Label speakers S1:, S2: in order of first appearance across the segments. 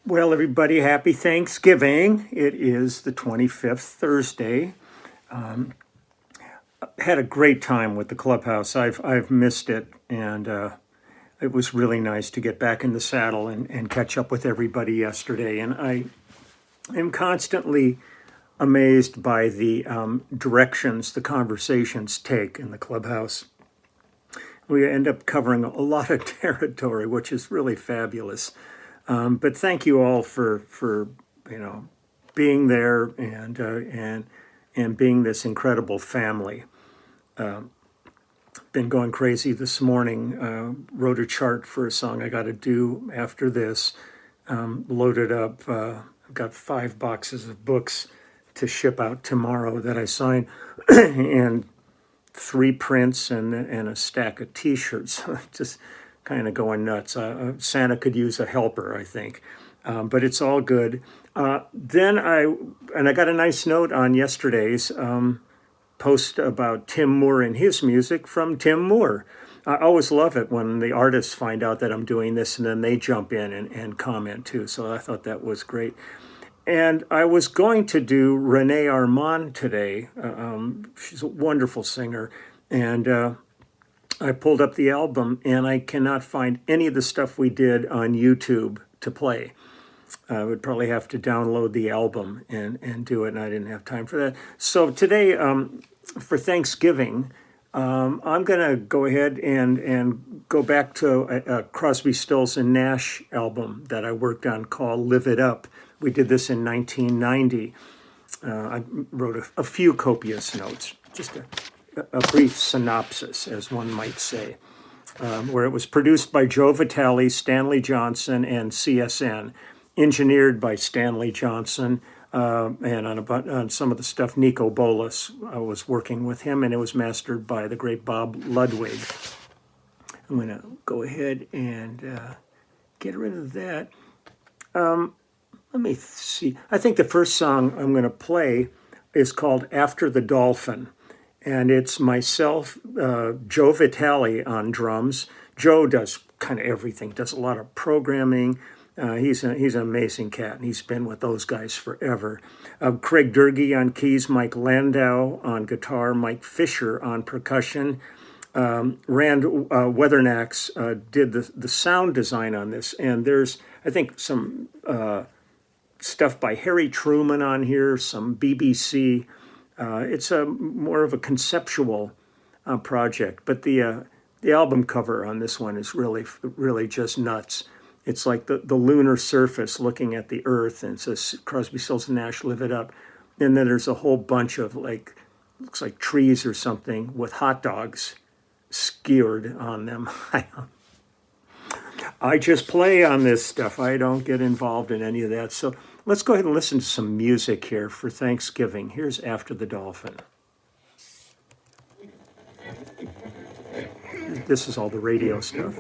S1: Well, everybody, happy Thanksgiving. It is the 25th, Thursday. Had a great time with the clubhouse. I've missed it, and it was really nice to get back in the saddle and catch up with everybody yesterday. And I am constantly amazed by the directions the conversations take in the clubhouse. We end up covering a lot of territory, which is really fabulous. But thank you all for being there and being this incredible family. Been going crazy this morning. Wrote a chart for a song I got to do after this. Loaded up. I've got 5 boxes of books to ship out tomorrow that I signed, and 3 prints and a stack of T-shirts. Just kind of going nuts. Santa could use a helper, I think, but it's all good. Then I got a nice note on yesterday's post about Tim Moore and his music from Tim Moore. I always love it when the artists find out that I'm doing this and then they jump in and comment too. So I thought that was great. And I was going to do Renee Armand today. She's a wonderful singer. And I pulled up the album and I cannot find any of the stuff we did on YouTube to play. I would probably have to download the album and do it, and I didn't have time for that. So today, for Thanksgiving, I'm going to go ahead and go back to a Crosby, Stills, and Nash album that I worked on called Live It Up. We did this in 1990. I wrote a few copious notes, just a brief synopsis, as one might say, where it was produced by Joe Vitale, Stanley Johnson, and CSN, engineered by Stanley Johnson, and on some of the stuff, Nico Bolas was working with him, and it was mastered by the great Bob Ludwig. I'm going to go ahead and get rid of that. Let me see. I think the first song I'm going to play is called After the Dolphin. And it's myself, Joe Vitale on drums. Joe does kind of everything, does a lot of programming. He's an amazing cat, and he's been with those guys forever. Craig Durgee on keys, Mike Landau on guitar, Mike Fisher on percussion. Rand Weathernax did the sound design on this, and there's, I think, some stuff by Harry Truman on here, some BBC. It's more of a conceptual project, but the album cover on this one is really just nuts. It's like the lunar surface looking at the earth, and it says Crosby, Stills, and Nash, Live It Up. And then there's a whole bunch of looks like trees or something with hot dogs skewered on them. I just play on this stuff. I don't get involved in any of that. So let's go ahead and listen to some music here for Thanksgiving. Here's After the Dolphin. This is all the radio stuff.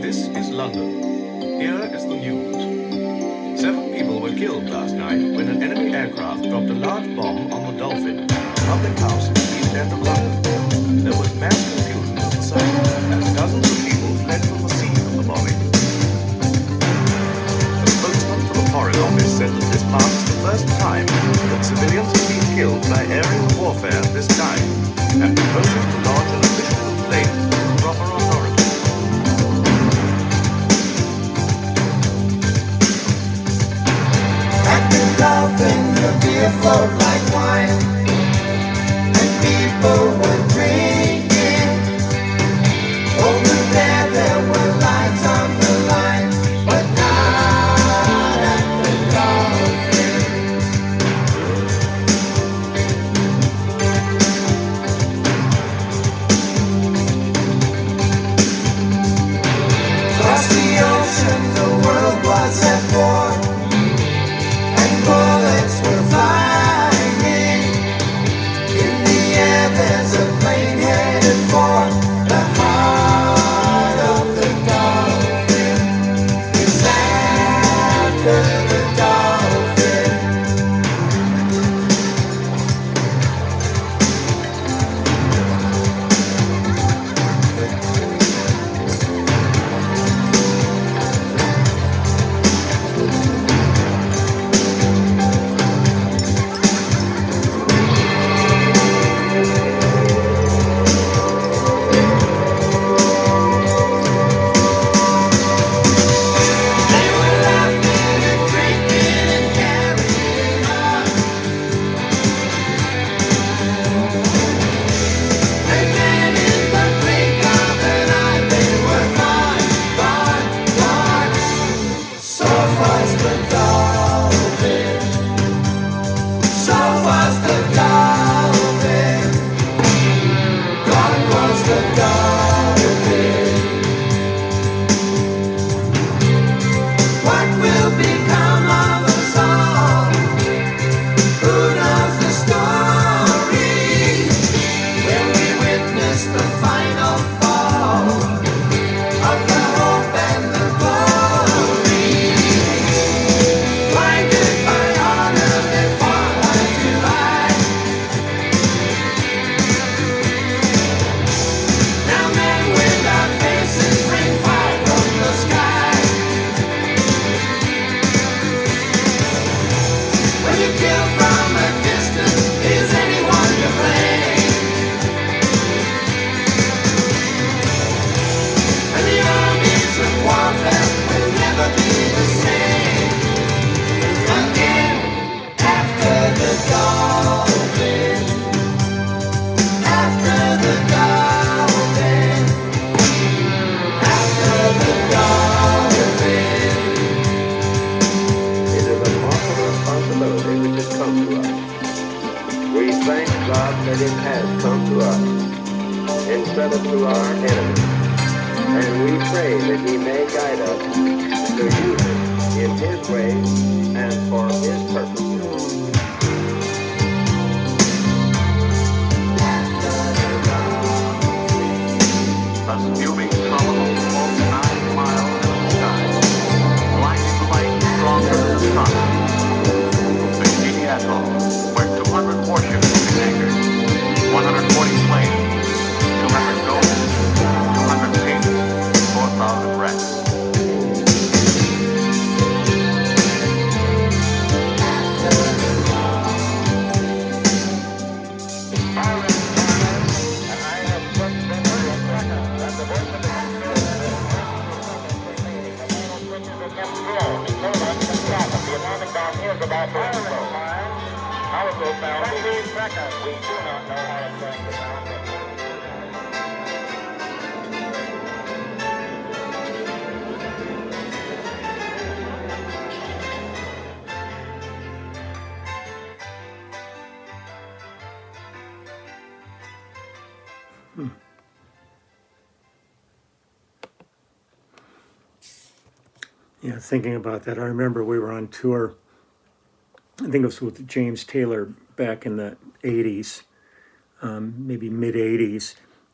S2: This is London. Here is the news. 7 people were killed last night when an enemy aircraft dropped a large bomb on the Dolphin, a public house in the east end of London. There was mass confusion inside as dozens of people fled from the scene of the bombing. A spokesman for the Foreign Office said that this marks the first time that civilians have been killed by aerial warfare this time, and proposes to launch an official complaint to the proper authorities.
S3: Dolphin, the beer flowed like wine, and people were drinking. Over there were lights on the line, but not at the Dolphin. Across the ocean, the world was at war. Bullets were flying.
S4: that it has come to us instead of to our enemies. And we pray that he may guide us to use it in his way and for his purposes.
S2: A fuming column of smoke 9 miles in the sky, blinding light stronger than the sun. Bikini Atoll, where 200 warships will be anchored, 140 planes, 200 ghosts, 200 pages, 4,000 wrecks.
S1: Yeah, thinking about that, I remember we were on tour. I think it was with James Taylor back in the 80s, maybe mid 80s,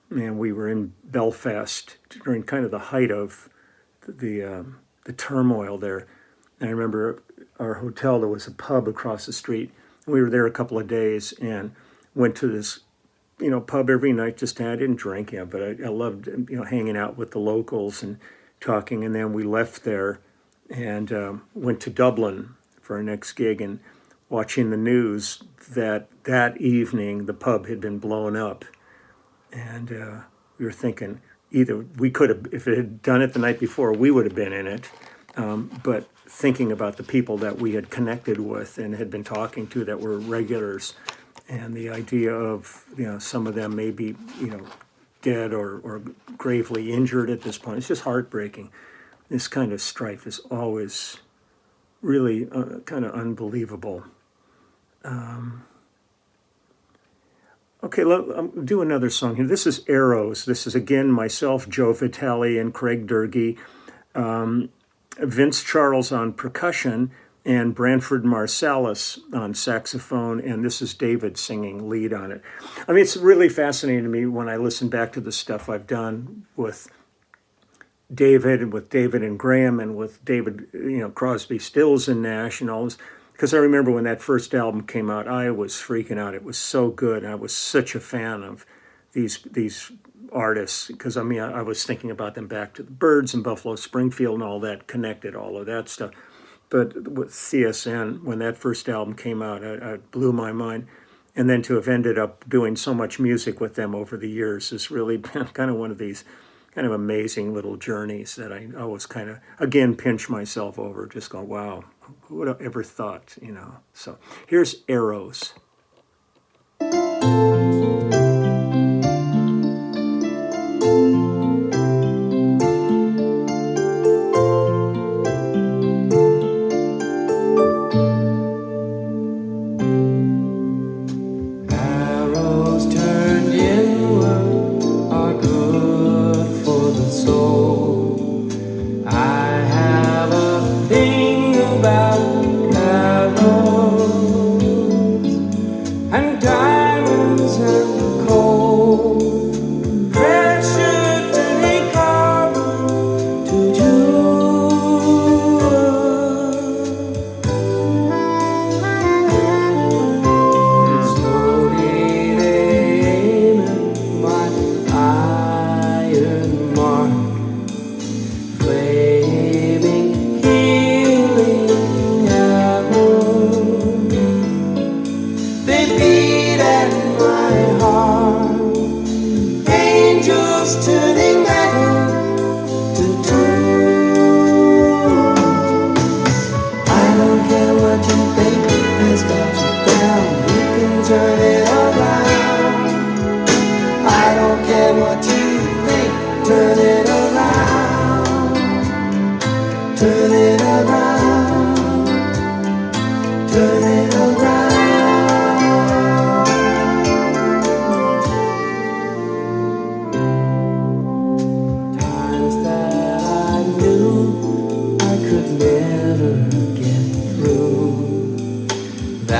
S1: and we were in Belfast during kind of the height of the turmoil there. And I remember our hotel, there was a pub across the street. We were there a couple of days and went to this, pub every night. I didn't drink, but I loved, hanging out with the locals and talking. And then we left there and went to Dublin for our next gig, and watching the news that evening the pub had been blown up. And we were thinking either we could have, if it had done it the night before, we would have been in it. But thinking about the people that we had connected with and had been talking to that were regulars, and the idea of, some of them may be, dead or gravely injured at this point, it's just heartbreaking. This kind of strife is always really kind of unbelievable. Okay, I'll do another song here. This is Arrows. This is, again, myself, Joe Vitale, and Craig Durgee. Vince Charles on percussion, and Branford Marsalis on saxophone, and this is David singing lead on it. I mean, it's really fascinating to me when I listen back to the stuff I've done with David and Graham, and with David, Crosby, Stills, and Nash, and all this. Because I remember when that first album came out, I was freaking out. It was so good. I was such a fan of these artists, because I was thinking about them back to the Byrds and Buffalo Springfield and all that, connected all of that stuff. But with CSN, when that first album came out, it blew my mind. And then to have ended up doing so much music with them over the years has really been kind of one of these kind of amazing little journeys that I always kind of, again, pinch myself over, just go, wow, who would have ever thought, So here's Arrows.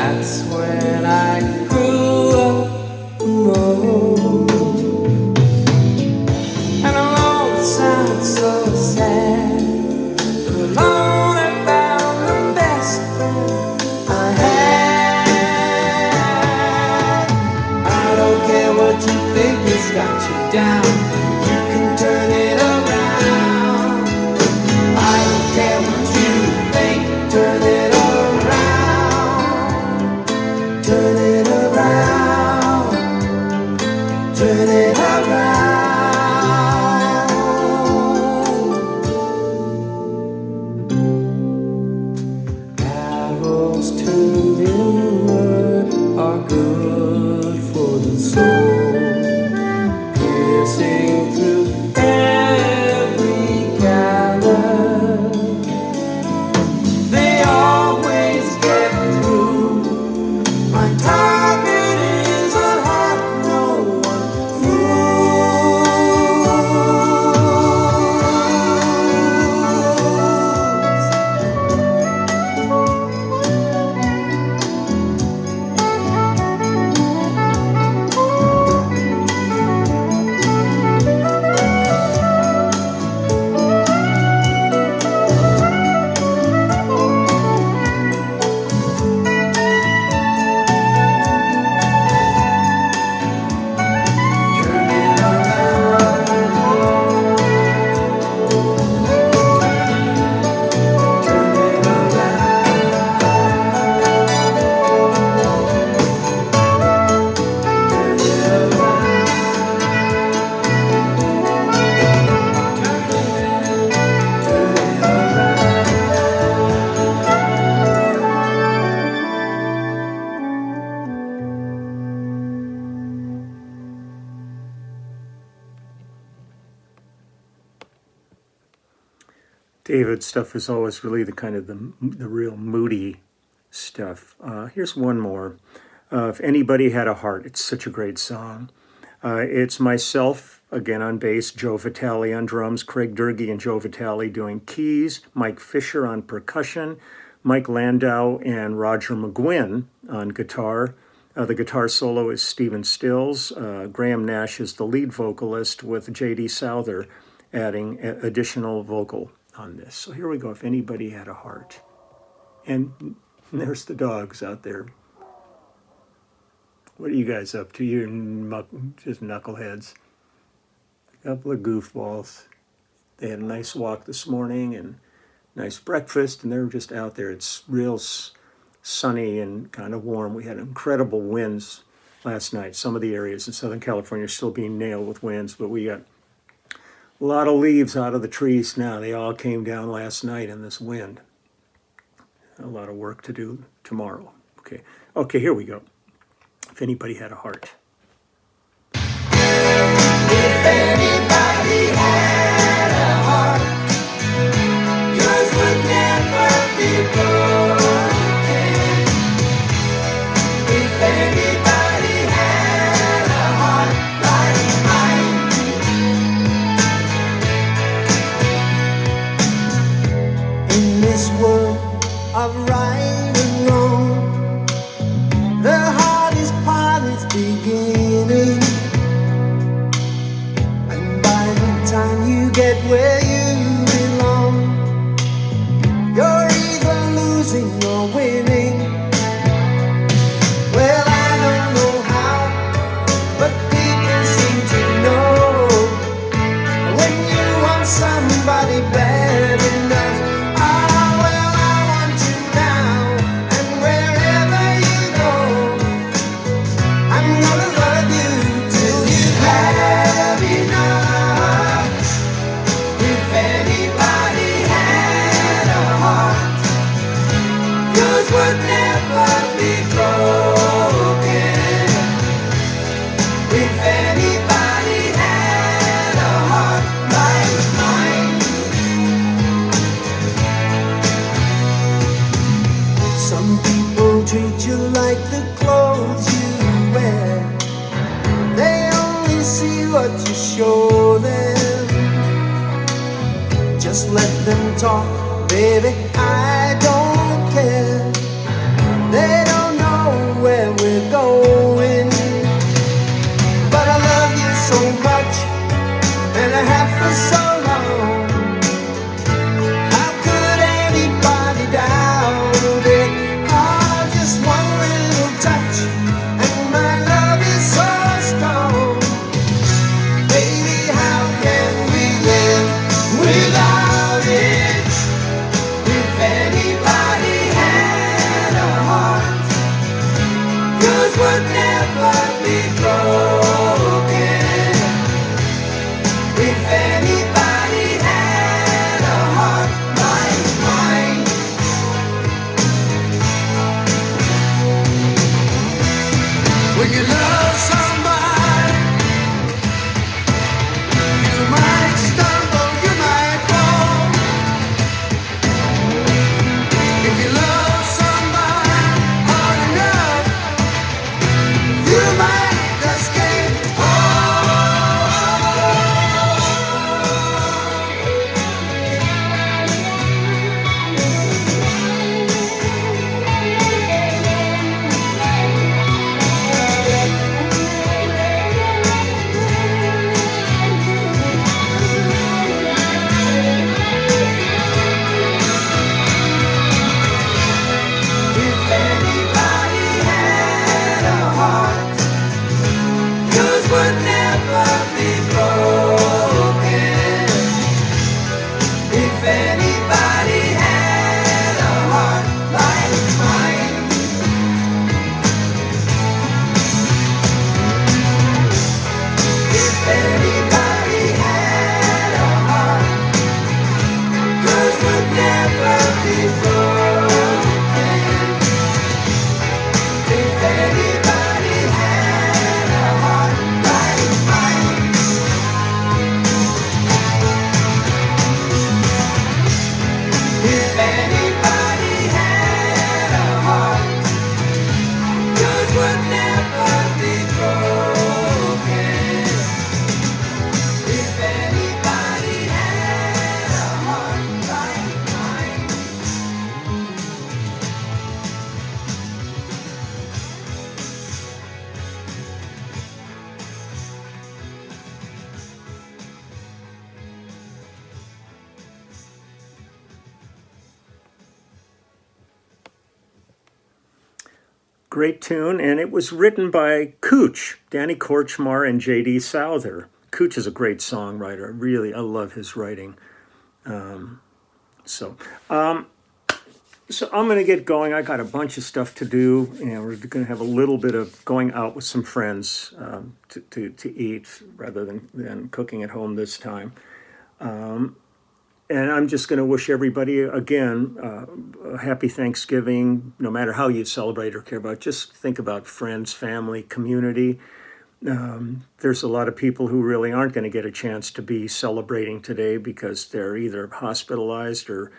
S3: That's when I grew up more. And I won't sound so sad, but I've only found the best friend I had. I don't care what you think has got you down, you can turn it around. I don't care what you think, turn it around. Turn it around. Turn it around. Arrows turned inward are good for the soul, piercing through every cavern. They always get through. My target is a heart no one
S1: David's stuff is always really the kind of the real moody stuff. Here's one more. If Anybody Had a Heart, it's such a great song. It's myself, again on bass, Joe Vitale on drums, Craig Durkee and Joe Vitale doing keys, Mike Fisher on percussion, Mike Landau and Roger McGuinn on guitar. The guitar solo is Stephen Stills. Graham Nash is the lead vocalist with J.D. Souther adding additional vocal on this. So here we go, If Anybody Had a Heart. And there's the dogs out there. What are you guys up to? You're just knuckleheads. A couple of goofballs. They had a nice walk this morning and nice breakfast, and they're just out there. It's real sunny and kind of warm. We had incredible winds last night. Some of the areas in Southern California are still being nailed with winds, but we got a lot of leaves out of the trees now. They all came down last night in this wind. A lot of work to do tomorrow. Okay, here we go. If Anybody Had a Heart.
S3: If anybody had a heart, yours would never be broken. If anybody had a heart like mine. In this world of right and wrong, the hardest part is beginning. And by the time you get where you belong, you're either losing or winning. Well, I don't know how, but people seem to know. When you want somebody bad enough, ah, well, I want you now. And wherever you go, I'm gonna love you till you have enough. If anybody had a heart, yours would never be broken. If anybody had a heart like mine. Some people treat you like the clothes you wear. They only see what you show them. Just let them talk, baby, I don't care. They don't know
S1: Great tune, and it was written by Cooch, Danny Korchmar, and J.D. Souther. Cooch is a great songwriter. Really, I love his writing. So I'm going to get going. I got a bunch of stuff to do, and we're going to have a little bit of going out with some friends to eat rather than cooking at home this time. And I'm just going to wish everybody, again, a happy Thanksgiving, no matter how you celebrate or care about. Just think about friends, family, community. There's a lot of people who really aren't going to get a chance to be celebrating today because they're either hospitalized or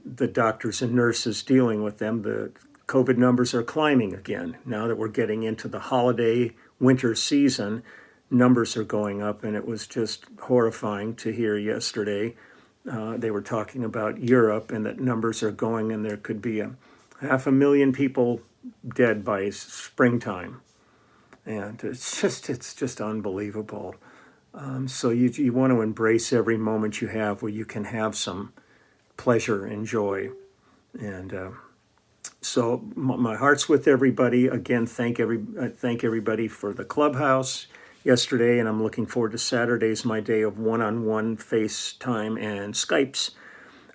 S1: the doctors and nurses dealing with them. The COVID numbers are climbing again. Now that we're getting into the holiday winter season, numbers are going up, and it was just horrifying to hear yesterday. They were talking about Europe and that numbers are going, and there could be 500,000 people dead by springtime. And it's just unbelievable. So you want to embrace every moment you have where you can have some pleasure and joy. And so my heart's with everybody. Again, thank everybody for the clubhouse yesterday, and I'm looking forward to Saturday's my day of one-on-one FaceTime and Skypes.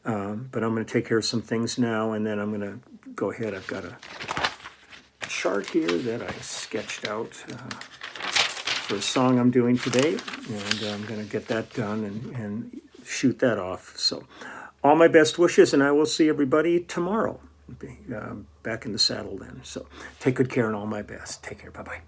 S1: But I'm going to take care of some things now, and then I'm going to go ahead. I've got a chart here that I sketched out for a song I'm doing today, and I'm going to get that done and shoot that off. So all my best wishes, and I will see everybody tomorrow. Be back in the saddle then. So take good care and all my best. Take care. Bye-bye.